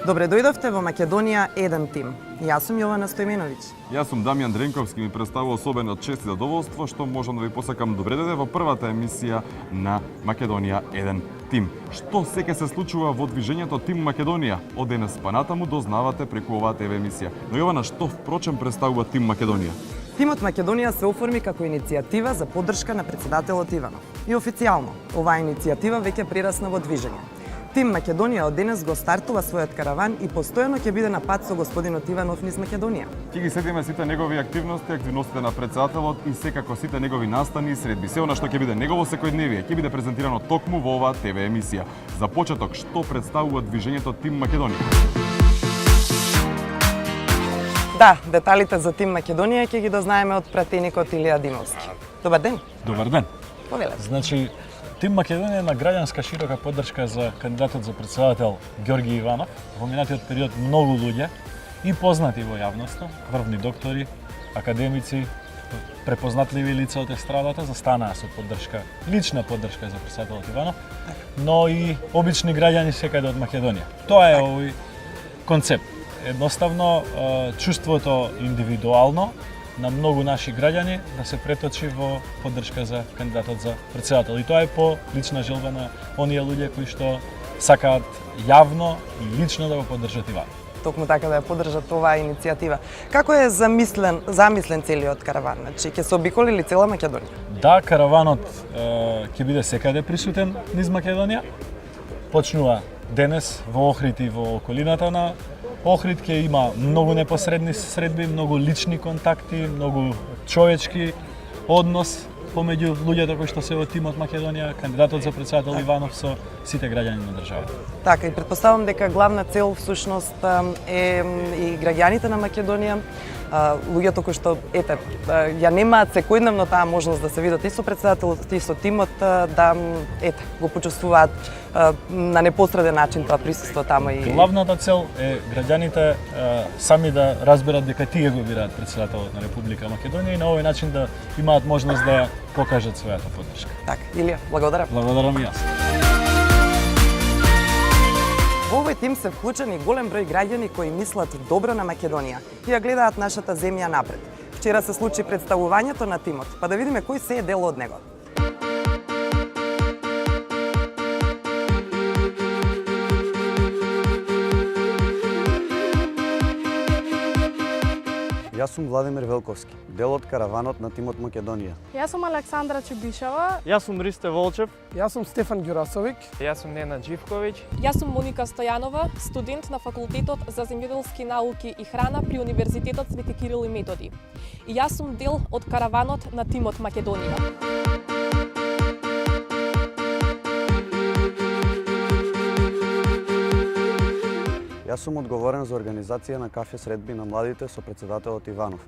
Добре дојдовте во Македонија еден тим. Јас сум Јована Стојменовиќ. Јас сум Дамјан Дренковски, ми представува особено чест и задоволство што можам да ви посакам добре дојде во првата емисија на Македонија еден тим. Што се се случува во движењето Тим Македонија? Од денес па натаму дознавате преку оваа ТВ емисија. Но Јована, што впрочем представува Тим Македонија? Тимот Македонија се оформи како иницијатива за поддршка на претседателот Иванов. И официјално, оваа иницијатива веќе прерасна во движење. Тим Македонија од денес го стартува својот караван и постојано ќе биде на пат со господинот Иванов низ Македонија. Ќе ги следиме сите негови активности, активностите на претседателот и секако сите негови настани и средби. Се она што ќе биде негово секојдневие ќе биде презентирано токму во оваа ТВ емисија. За почеток, што представува движењето Тим Македонија? Да, деталите за Тим Македонија ќе ги дознаеме од пратеникот Илија Димовски. Добар ден. Добар ден. Повелете. Значи, Тим Македонија на граѓанска широка поддршка за кандидатот за претседател Ѓорги Иванов. Во минатиот период многу луѓе и познати во јавноста, врвни доктори, академици, препознатливи лица од естрадата застанаа со поддршка, лична поддршка за претседателот Иванов, но и обични граѓани секаде од Македонија. Тоа е овој концепт. Едноставно, чувството индивидуално на многу наши граѓани да се преточи во поддршка за кандидатот за претседател. И тоа е по лична желба на оние луѓе кои што сакаат јавно и лично да го поддржат Иван. Токму така да ја поддржат оваа иницијатива. Како е замислен целиот караван? Значи ќе се обиколи ли цела Македонија? Да, караванот ќе биде секаде присутен низ Македонија. Почнува денес во Охрид и во околината на Охрид, ќе има многу непосредни средби, многу лични контакти, многу човечки однос помеѓу луѓето кои што се во тимот Македонија, кандидатот за претседател Иванов со сите граѓани на државата. Така, и претпоставам дека главна цел всушност е и граѓаните на Македонија, луѓето кои што ја немаат секојдневно таа можност да се видат и со претседателот и со тимот, да го почувствуваат на непосреден начин тоа присуство таму и главната цел е граѓаните сами да разберат дека тие го бираат претседателот на Република Македонија и на овој начин да имаат можност да ја покажат својата поддршка. Така, Илија, благодарам. Благодарам и јас. Во овој тим се вклучени голем број граѓани кои мислат добро на Македонија и ја гледаат нашата земја напред. Вчера се случи представувањето на тимот, па да видиме кој се е дел од него. Јас сум Владимир Велковски, дел од караванот на Тимот Македонија. Јас сум Александра Чубишева. Јас сум Ристе Волчев. Јас сум Стефан Ѓурасовик. Јас сум Нена Дживковиќ. Јас сум Моника Стојанова, студент на факултетот за земјоделски науки и храна при Универзитетот Свети Кирил и Методи. И јас сум дел од караванот на Тимот Македонија. Јас сум одговорен за организација на кафе средби на младите со претседателот Иванов.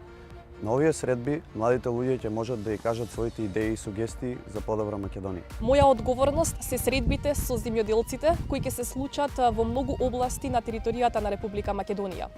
На овие средби, младите луѓе ќе можат да ја кажат своите идеи и сугестии за подобра Македонија. Моја одговорност се средбите со земјоделците кои ќе се случат во многу области на територијата на Република Македонија.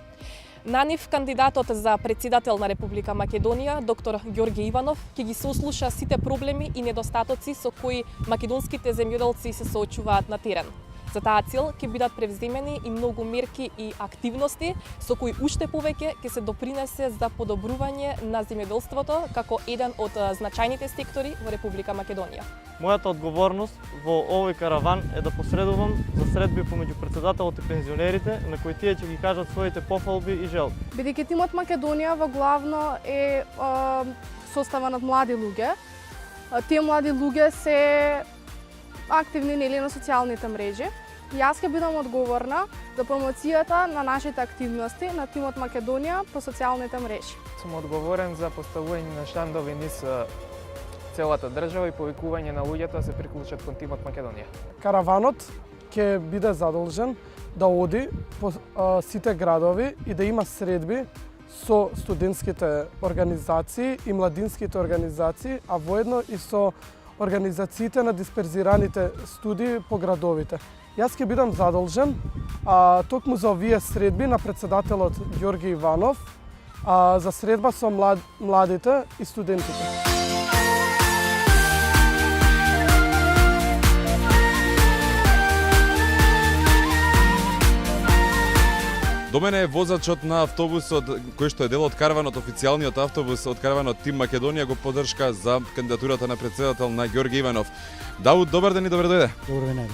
На нив кандидатот за претседател на Република Македонија, доктор Ѓорги Иванов, ќе ги сослуша сите проблеми и недостатоци со кои македонските земјоделци се соочуваат на терен. За таа цел ќе бидат превземени и многу мерки и активности со кои уште повеќе ќе се допринесе за подобрување на земјоделството како еден од значајните сектори во Република Македонија. Мојата одговорност во овој караван е да посредувам за средби помеѓу претседателот и пензионерите, на кои тие ќе ги кажат своите пофалби и желби. Бидејќи Тимот Македонија во главно е составен од млади луѓе, тие млади луѓе се активни нели на социјалните мрежи. Јас ќе бидам одговорна за промоцијата на нашите активности на Тимот Македонија по социјалните мрежи. Сум одговорен за поставување на штандови низ целата држава и повикување на луѓето да се приклучат кон Тимот Македонија. Караванот ќе биде задолжен да оди по сите градови и да има средби со студентските организации и младинските организации, а воедно и со организациите на дисперзираните студии по градовите. Јас ќе бидам задолжен токму за овие средби на претседателот Ѓорги Иванов за средба со младите и студентите. До мене е возачот на автобусот кој што е дел од караванот, официјалниот автобус од караванот Тим Македонија го поддршка за кандидатурата на председател на Ѓорги Иванов. Давуд, добар ден и добре дојде. Добро ден.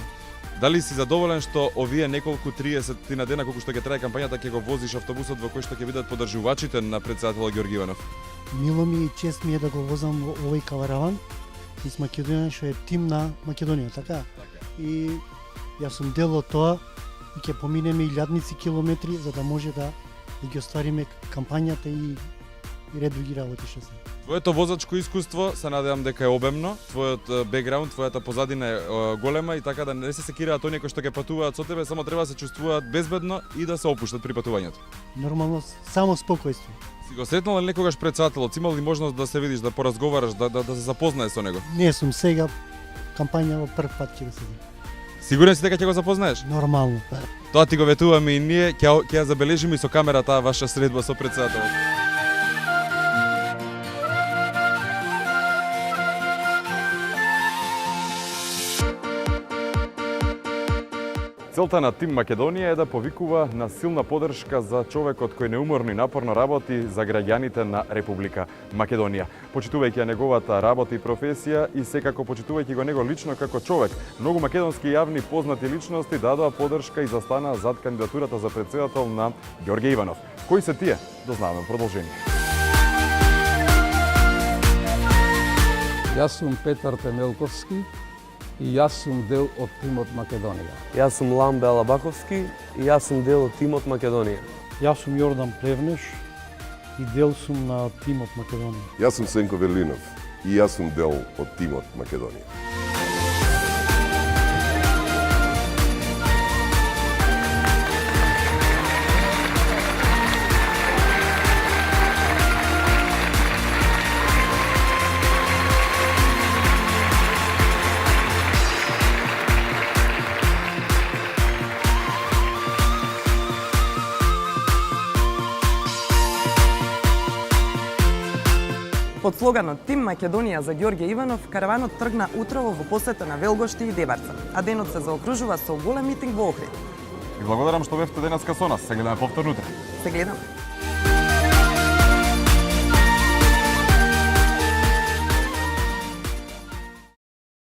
Дали си задоволен што овие неколку 30 на дена колку што ќе трае кампањата ќе го возиш автобусот во кој што ќе бидат поддржувачите на председателот Ѓорги Иванов? Мило ми и чест ми е да го возам овој караван из Македонија, што е Тим на Македонија, така? И јас сум дел од тоа и ќе поминеме илјадници километри за да може да ги оствариме кампањата и ред други работи што се. Твоето возачко искуство се надевам дека е обемно, твојот бекграунд, твојата позадина е голема и така да не се секираат оние кои што ќе патуваат со тебе, само треба да се чувствуваат безбедно и да се опуштат при патувањето. Нормално, само спокојство. Си го сретнал ли некогаш председателот? Имал ли можност да се видиш, да поразговараш, да се запознаеш со него? Не сум сега кампања во прв пат ќе го седим. Сигурен си дека ќе го запознаеш? Нормално. Тоа ти го ветуваме и ние, ќе ја забележиме и со камера таа ваша средба со председателот. Целта на Тим Македонија е да повикува на силна поддршка за човекот кој неуморно и напорно работи за граѓаните на Република Македонија. Почитувајќи ја неговата работа и професија и секако почитувајќи го него лично како човек, многу македонски јавни познати личности дадоа поддршка и застанаа зад кандидатурата за председател на Ѓорги Иванов. Кои се тие? Дознаваме продолжение. Јас сум Петар Темелковски и јас сум дел од Тимот Македонија. Јас сум Ламбе Алабаковски и јас сум дел од Тимот Македонија. Јас сум Јордан Плевнеш и дел сум на Тимот Македонија. Јас сум Сенко Верлинов и јас сум дел од Тимот Македонија. Под слоганот Тим Македонија за Ѓорги Иванов, караванот тргна утрово во посета на Велгошти и Дебарца, а денот се заокружува со голем митинг во Охрид. И благодарам што бевте денеска со нас. Се гледаме повторно утре. Се гледаме.